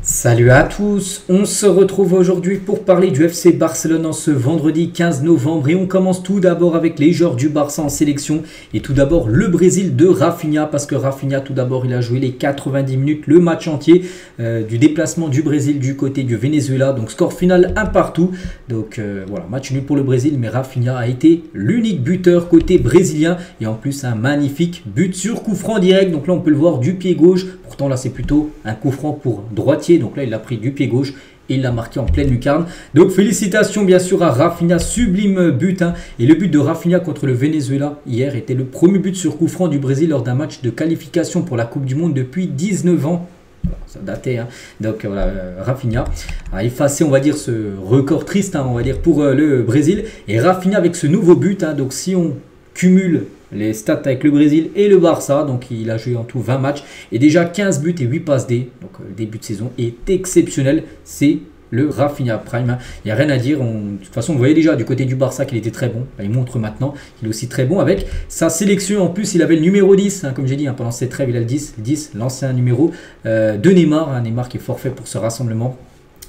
Salut à tous, on se retrouve aujourd'hui pour parler du FC Barcelone en ce vendredi 15 novembre et on commence tout d'abord avec les joueurs du Barça en sélection et tout d'abord le Brésil de Rafinha parce que Rafinha tout d'abord il a joué les 90 minutes, le match entier du déplacement du Brésil du côté du Venezuela, donc score final 1 partout, donc voilà, match nul pour le Brésil mais Rafinha a été l'unique buteur côté brésilien et en plus un magnifique but sur coup franc direct, donc là on peut le voir du pied gauche, pourtant là c'est plutôt un coup franc pour droitier. Donc là, il l'a pris du pied gauche et il l'a marqué en pleine lucarne. Donc félicitations bien sûr à Rafinha, sublime but. Et le but de Rafinha contre le Venezuela hier était le premier but sur coup franc du Brésil lors d'un match de qualification pour la Coupe du Monde depuis 19 ans. Voilà, ça datait. Donc voilà, Rafinha a effacé, on va dire, ce record triste, on va dire, pour le Brésil. Et Rafinha avec ce nouveau but, donc si on cumule les stats avec le Brésil et le Barça, donc il a joué en tout 20 matchs et déjà 15 buts et 8 passes D, donc le début de saison est exceptionnel, c'est le Rafinha Prime, il n'y a rien à dire, de toute façon on voyait déjà du côté du Barça qu'il était très bon, il montre maintenant qu'il est aussi très bon avec sa sélection, en plus il avait le numéro 10, comme j'ai dit, pendant cette trêve il a le 10, l'ancien numéro de Neymar, Neymar qui est forfait pour ce rassemblement.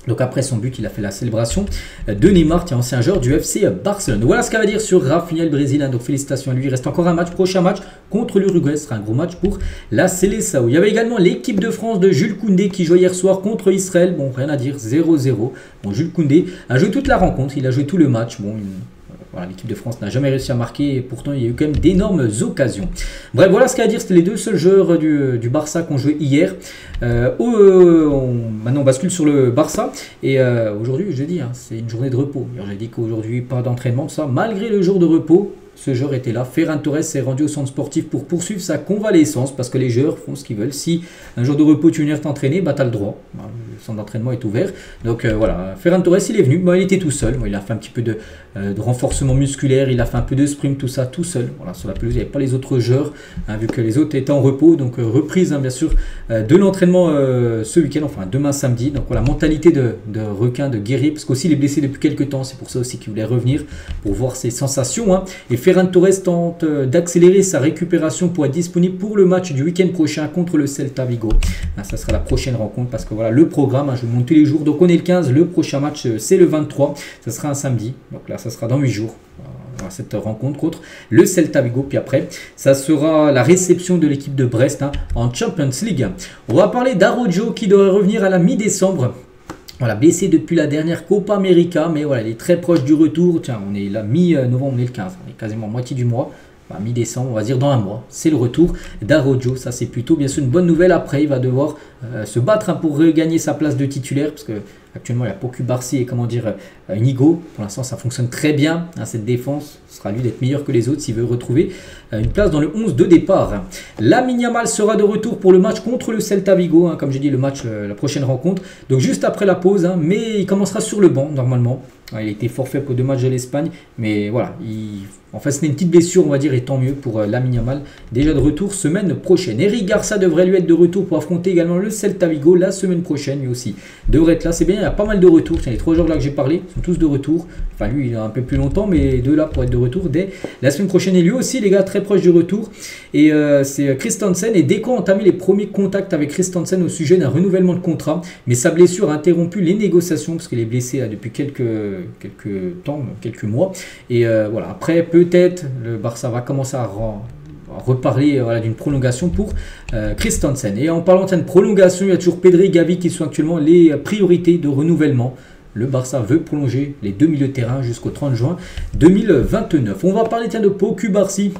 Donc après son but, il a fait la célébration de Neymar, qui est ancien joueur du FC Barcelone. Voilà ce qu'elle va dire sur Rafinha le Brésil. Donc félicitations à lui. Il reste encore un match, prochain match contre l'Uruguay. Ce sera un gros match pour la Seleção. Il y avait également l'équipe de France de Jules Koundé qui jouait hier soir contre Israël. Bon, rien à dire, 0-0. Bon, Jules Koundé a joué toute la rencontre, il a joué tout le match. Bon, voilà, l'équipe de France n'a jamais réussi à marquer et pourtant il y a eu quand même d'énormes occasions. Bref, voilà ce qu'il y a à dire. C'était les deux seuls joueurs du Barça qui ont joué hier. Maintenant on bascule sur le Barça et aujourd'hui je dis c'est une journée de repos. J'ai dit qu'aujourd'hui pas d'entraînement, ça malgré le jour de repos. Ce joueur était là. Ferran Torres s'est rendu au centre sportif pour poursuivre sa convalescence parce que les joueurs font ce qu'ils veulent. Si un jour de repos tu viens t'entraîner, tu as le droit. Le centre d'entraînement est ouvert. Donc voilà, Ferran Torres il est venu. Il était tout seul. Il a fait un petit peu de renforcement musculaire. Il a fait un peu de sprint, tout ça tout seul. Voilà, sur la pelouse, il n'y avait pas les autres joueurs vu que les autres étaient en repos. Donc reprise bien sûr de l'entraînement ce week-end, enfin demain samedi. Donc voilà, mentalité de requin, de guerrier parce qu'aussi il est blessé depuis quelques temps. C'est pour ça aussi qu'il voulait revenir pour voir ses sensations. Et Ferran Torres tente d'accélérer sa récupération pour être disponible pour le match du week-end prochain contre le Celta Vigo. Ça sera la prochaine rencontre parce que voilà le programme, je vous montre tous les jours. Donc on est le 15, le prochain match c'est le 23, ça sera un samedi. Donc là ça sera dans 8 jours. Cette rencontre contre le Celta Vigo, puis après ça sera la réception de l'équipe de Brest en Champions League. On va parler d'Araujo qui devrait revenir à la mi-décembre. Voilà, blessé depuis la dernière Copa América, mais voilà, il est très proche du retour. Tiens, on est là mi-novembre, on est le 15, on est quasiment moitié du mois. Mi-décembre, on va dire dans un mois, c'est le retour d'Araujo. Ça c'est plutôt bien sûr une bonne nouvelle. Après il va devoir se battre pour regagner sa place de titulaire parce que actuellement il y a Pau Cubarsí et comment dire Inigo. Pour l'instant ça fonctionne très bien cette défense. Ce sera à lui d'être meilleur que les autres s'il veut retrouver une place dans le 11 de départ. Lamine Yamal sera de retour pour le match contre le Celta Vigo, comme j'ai dit le match, la prochaine rencontre. Donc juste après la pause, mais il commencera sur le banc normalement. Il était forfait pour 2 matchs de l'Espagne, mais voilà, en fait c'était une petite blessure on va dire et tant mieux pour Lamine Yamal, déjà de retour semaine prochaine. Eric Garça devrait lui être de retour pour affronter également le Celta Vigo la semaine prochaine, lui aussi devrait être là, c'est bien, il y a pas mal de retours. Tiens, les 3 joueurs là que j'ai parlé sont tous de retour, enfin lui il a un peu plus longtemps mais les 2 là pour être de retour dès la semaine prochaine et lui aussi les gars très proche du retour. Et c'est Christensen et Deco a entamé les premiers contacts avec Christensen au sujet d'un renouvellement de contrat, mais sa blessure a interrompu les négociations parce qu'il est blessé depuis quelques temps, quelques mois. Et voilà, après peut-être le Barça va commencer à reparler d'une prolongation pour Christensen. Et en parlant de prolongation, il y a toujours Pedri et Gavi qui sont actuellement les priorités de renouvellement. Le Barça veut prolonger les 2 milieux de terrain jusqu'au 30 juin 2029. On va parler de Pau Cubarsí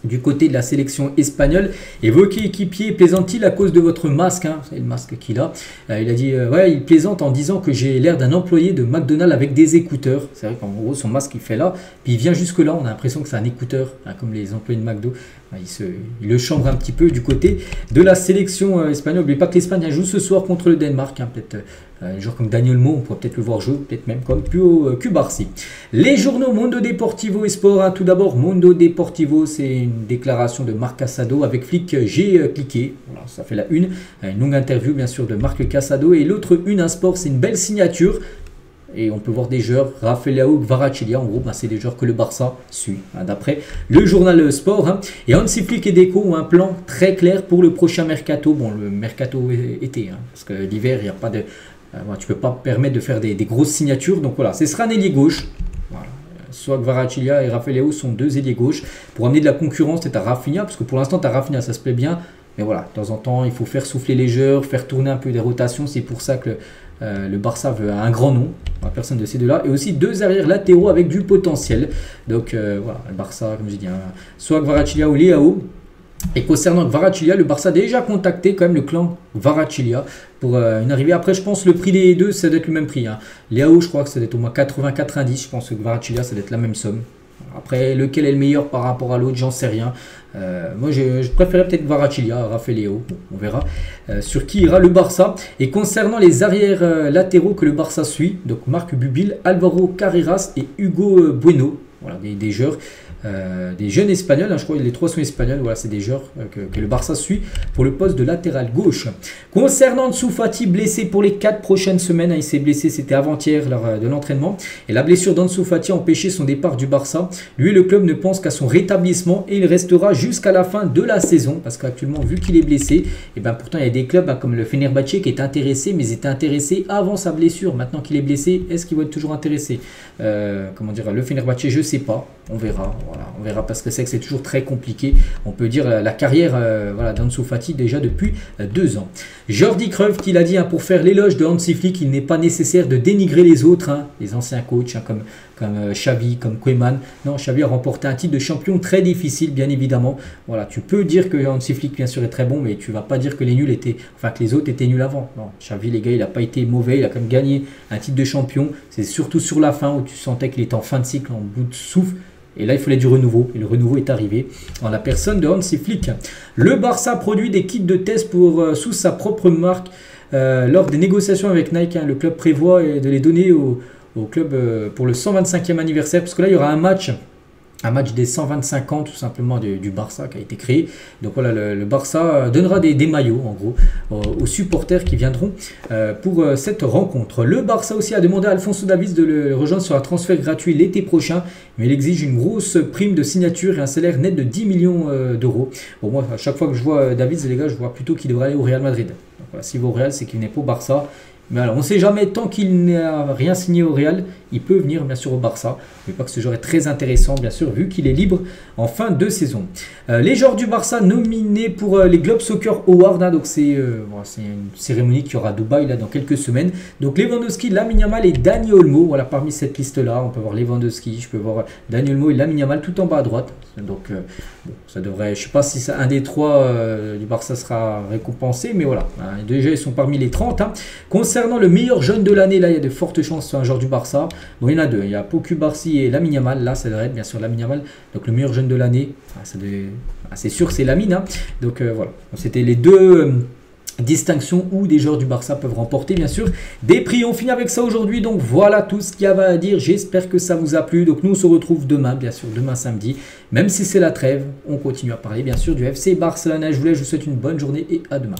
du côté de la sélection espagnole. Et vos équipiers plaisante-t-il à cause de votre masque, c'est le masque qu'il a. Il a dit, ouais, il plaisante en disant que j'ai l'air d'un employé de McDonald's avec des écouteurs. C'est vrai qu'en gros, son masque il fait là, puis il vient jusque là, on a l'impression que c'est un écouteur, comme les employés de McDo. Il le chambre un petit peu du côté de la sélection espagnole. N'oubliez pas que l'Espagne joue ce soir contre le Danemark. Peut-être un joueur comme Daniel Mo, on pourrait peut-être le voir jouer, peut-être même comme Pau Cubarsí. Les journaux Mundo Deportivo et Sport. Tout d'abord, Mundo Deportivo, c'est une déclaration de Marc Casado avec Flick. J'ai cliqué, voilà, ça fait la une longue interview bien sûr de Marc Casado. Et l'autre une, un sport, c'est une belle signature. Et on peut voir des joueurs, Rafael Leao, Kvaratskhelia, en gros, c'est des joueurs que le Barça suit, d'après le journal Sport. Et Hansi Flick et Deco ont un plan très clair pour le prochain mercato. Bon, le mercato été, parce que l'hiver, il n'y a pas de... tu peux pas permettre de faire des grosses signatures. Donc voilà, ce sera un ailier gauche. Voilà. Soit Kvaratskhelia et Rafael Leao sont deux ailiers gauche. Pour amener de la concurrence, c'est à Rafinha, parce que pour l'instant, tu as Rafinha, ça se plaît bien. Mais voilà, de temps en temps, il faut faire souffler les joueurs, faire tourner un peu des rotations. C'est pour ça que le Barça veut un grand nom, personne de ces deux-là. Et aussi deux arrières latéraux avec du potentiel. Donc voilà, le Barça, comme je dis, soit Kvaratskhelia ou Leao. Et concernant Kvaratskhelia, le Barça a déjà contacté quand même le clan Kvaratskhelia pour une arrivée. Après, je pense le prix des deux, ça doit être le même prix. Leao, je crois que ça doit être au moins 80-90. Je pense que Kvaratskhelia, ça doit être la même somme. Après, lequel est le meilleur par rapport à l'autre, j'en sais rien. Moi, je préférais peut-être Kvaratskhelia, Rafael Leao, on verra sur qui ira le Barça. Et concernant les arrières latéraux que le Barça suit, donc Marc Bubil, Alvaro Carreras et Hugo Bueno, voilà, des joueurs, des jeunes espagnols, je crois que les trois sont espagnols, voilà, c'est des joueurs que le Barça suit pour le poste de latéral gauche. Concernant Ansu Fati, blessé pour les 4 prochaines semaines, il s'est blessé, c'était avant-hier lors de l'entraînement, et la blessure d'Ansu Fati a empêché son départ du Barça. Lui, le club ne pense qu'à son rétablissement et il restera jusqu'à la fin de la saison, parce qu'actuellement, vu qu'il est blessé, et pourtant il y a des clubs comme le Fenerbahçe qui est intéressé, mais il était intéressé avant sa blessure. Maintenant qu'il est blessé, est-ce qu'il va être toujours intéressé? Comment dire, le Fenerbahçe, je sais pas, on verra. Voilà, on verra parce que c'est toujours très compliqué. On peut dire la carrière voilà, d'Ansu Fati déjà depuis 2 ans. Jordi Cruyff qui l'a dit pour faire l'éloge de Hansi Flick, il n'est pas nécessaire de dénigrer les autres, les anciens coachs comme Xavi, comme Koeman. Non, Xavi a remporté un titre de champion très difficile, bien évidemment. Voilà, tu peux dire que Hansi Flick bien sûr est très bon, mais tu vas pas dire que les nuls étaient, que les autres étaient nuls avant. Non, Xavi, les gars, il n'a pas été mauvais, il a quand même gagné un titre de champion. C'est surtout sur la fin où tu sentais qu'il était en fin de cycle, en bout de souffle. Et là, il fallait du renouveau. Et le renouveau est arrivé en la personne de Hansi Flick. Le Barça produit des kits de test sous sa propre marque. Lors des négociations avec Nike, le club prévoit de les donner au club pour le 125e anniversaire. Parce que là, il y aura un match des 125 ans tout simplement du Barça qui a été créé. Donc voilà, le Barça donnera des maillots en gros aux supporters qui viendront pour cette rencontre. Le Barça aussi a demandé à Alphonso Davies de le rejoindre sur un transfert gratuit l'été prochain, mais il exige une grosse prime de signature et un salaire net de 10 millions d'euros. Bon, moi, à chaque fois que je vois Davies, les gars, je vois plutôt qu'il devrait aller au Real Madrid. Donc voilà, s'il va au Real, c'est qu'il n'est pas au Barça. Mais alors, on ne sait jamais, tant qu'il n'a rien signé au Real, il peut venir bien sûr au Barça. Mais pas que ce joueur est très intéressant, bien sûr, vu qu'il est libre en fin de saison. Les joueurs du Barça nominés pour les Globe Soccer Awards, donc c'est une cérémonie qui aura à Dubaï là, dans quelques semaines. Donc Lewandowski, Lamine Yamal et Dani Olmo, voilà, parmi cette liste-là, on peut voir Lewandowski, je peux voir Dani Olmo et Lamine Yamal tout en bas à droite. Donc bon, ça devrait, je ne sais pas si un des trois du Barça sera récompensé, mais voilà, déjà ils sont parmi les 30. Concernant le meilleur jeune de l'année, là il y a de fortes chances sur un joueur du Barça. Bon, il y en a deux, il y a Poku Barsi et Lamine Yamal. Là ça devrait être bien sûr Lamine Yamal, donc le meilleur jeune de l'année. C'est sûr c'est Lamine. Donc voilà, c'était les deux distinctions où des joueurs du Barça peuvent remporter bien sûr des prix. On finit avec ça aujourd'hui, donc voilà tout ce qu'il y avait à dire. J'espère que ça vous a plu. Donc nous on se retrouve demain, bien sûr demain samedi, même si c'est la trêve, on continue à parler bien sûr du FC Barcelone. Je vous souhaite une bonne journée et à demain.